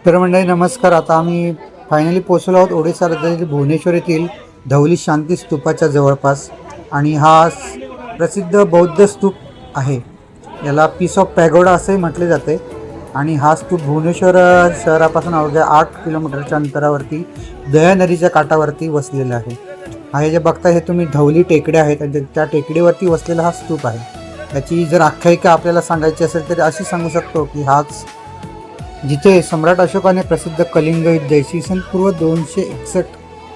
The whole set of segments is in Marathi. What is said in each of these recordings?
तर मंडळी नमस्कार. आता आम्ही फायनली पोहोचलो आहोत ओडिसा राज्यातील भुवनेश्वर येथील धवली शांती स्तूपाच्या जवळपास. आणि हा प्रसिद्ध बौद्ध स्तूप आहे. याला पीस ऑफ पॅगोडा असे म्हटले जाते. आणि हा स्तूप भुवनेश्वर शहरापासून अवघ्या 8 किलोमीटरच्या अंतरावरती दया नदीच्या काठावरती वसलेला आहे. हा हे जे बघता हे तुम्ही धवली टेकड्या आहेत आणि त्या टेकडीवरती वसलेला हा स्तूप आहे. याची जर आख्यायिका आपल्याला सांगायची असेल तर अशी सांगू शकतो की हाच जिथे सम्राट अशोकाने प्रसिद्ध कलिंग युद्ध इसवी सन पूर्व 261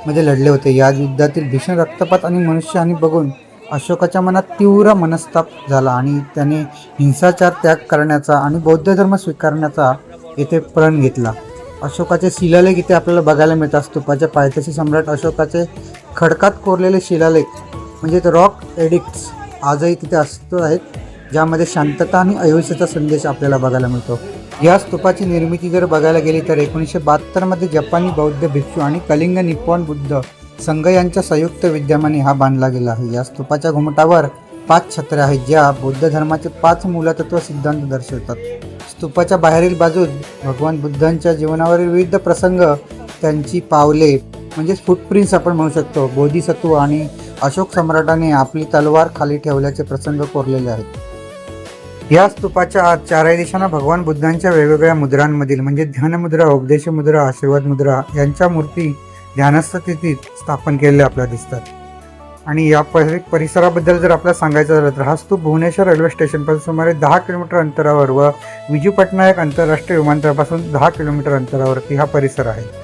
मध्ये लढले होते. या युद्धातील भीषण रक्तपात आणि मनुष्यहानी बघून अशोकाच्या मनात तीव्र मनस्ताप झाला आणि त्याने हिंसाचार त्याग करण्याचा आणि बौद्ध धर्म स्वीकारण्याचा येथे प्रण घेतला. अशोकाचे शिलालेख इथे आपल्याला बघायला मिळतात. स्तूपाच्या पायथ्याशी सम्राट अशोकाचे खडकात कोरलेले शिलालेख म्हणजे रॉक एडिक्ट्स आजही तिथे अस्तित्वात आहेत, ज्यामध्ये शांतता आणि अहिंसेचा संदेश आपल्याला बघायला मिळतो. या स्तूपाची निर्मिती जर बघायला गेली तर 1972 मध्ये जपानी बौद्ध भिक्षू आणि कलिंग निप्पॉन बुद्ध संघ यांच्या संयुक्त विद्यमाने हा बांधला गेला आहे. या स्तूपाच्या घुमटावर 5 छत्र्या आहेत, ज्या बौद्ध धर्माचे 5 मूलतत्व सिद्धांत दर्शवतात. स्तूपाच्या बाहेरील बाजूस भगवान बुद्धांच्या जीवनावरील विविध प्रसंग, त्यांची पावले म्हणजे फुटप्रिंट्स आपण म्हणू शकतो, बोधिसत्व आणि अशोक सम्राटाने आपली तलवार खाली ठेवल्याचे प्रसंग कोरलेले आहेत. या स्तूपाच्या आत चारही दिशांना भगवान बुद्धांच्या वेगवेगळ्या मुद्रांमधील म्हणजे ध्यानमुद्रा, उपदेश मुद्रा, आशीर्वाद मुद्रा यांच्या मूर्ती ध्यानस्थ स्थितीत स्थापन केलेल्या आपल्याला दिसतात. आणि या परिसराबद्दल जर आपल्याला सांगायचं झालं तर हा स्तूप भुवनेश्वर रेल्वे स्टेशनपासून सुमारे 10 किलोमीटर अंतरावर व विजू पटनायक आंतरराष्ट्रीय विमानतळापासून 10 किलोमीटर अंतरावरती हा परिसर आहे.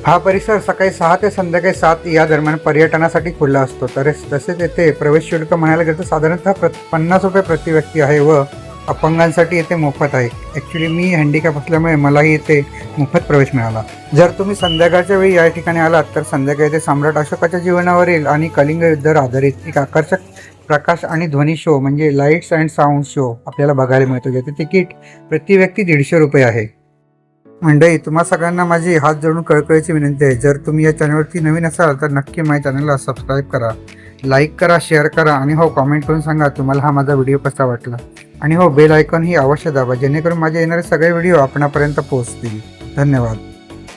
हा परिसर सकाळी 6 ते संध्याकाळी 7 या दरम्यान पर्यटनासाठी खुला असतो. तसेच येथे प्रवेश शुल्क म्हणायला गेलं तर साधारणतः 50 रुपये प्रति व्यक्ती आहे व अपंगांसाठी येथे मोफत आहे. ॲक्च्युली मी हँडिकॅप असल्यामुळे मलाही येथे मोफत प्रवेश मिळाला. जर तुम्ही संध्याकाळच्या वेळी या ठिकाणी आलात तर संध्याकाळी येथे सम्राट अशोकाच्या जीवनावरील आणि कलिंग युद्धावर आधारित एक आकर्षक प्रकाश आणि ध्वनी शो म्हणजे लाईट्स अँड साऊंड शो आपल्याला बघायला मिळतो, ज्याचे तिकीट प्रति व्यक्ती 150 रुपये आहे. मंडळी, तुम्हा सगळ्यांना माझी हात जोडून कळकळीची विनंती आहे, जर तुम्ही या चॅनलवरती नवीन असाल तर नक्की माझ्या चॅनलला सबस्क्राईब करा, लाईक करा, शेअर करा आणि हो कॉमेंट करून सांगा तुम्हाला हा माझा व्हिडिओ कसा वाटला. आणि हो बेल आयकॉन ही अवश्य दाबा, जेणेकरून माझे येणारे सगळे व्हिडिओ आपणापर्यंत पोहोचतील. धन्यवाद.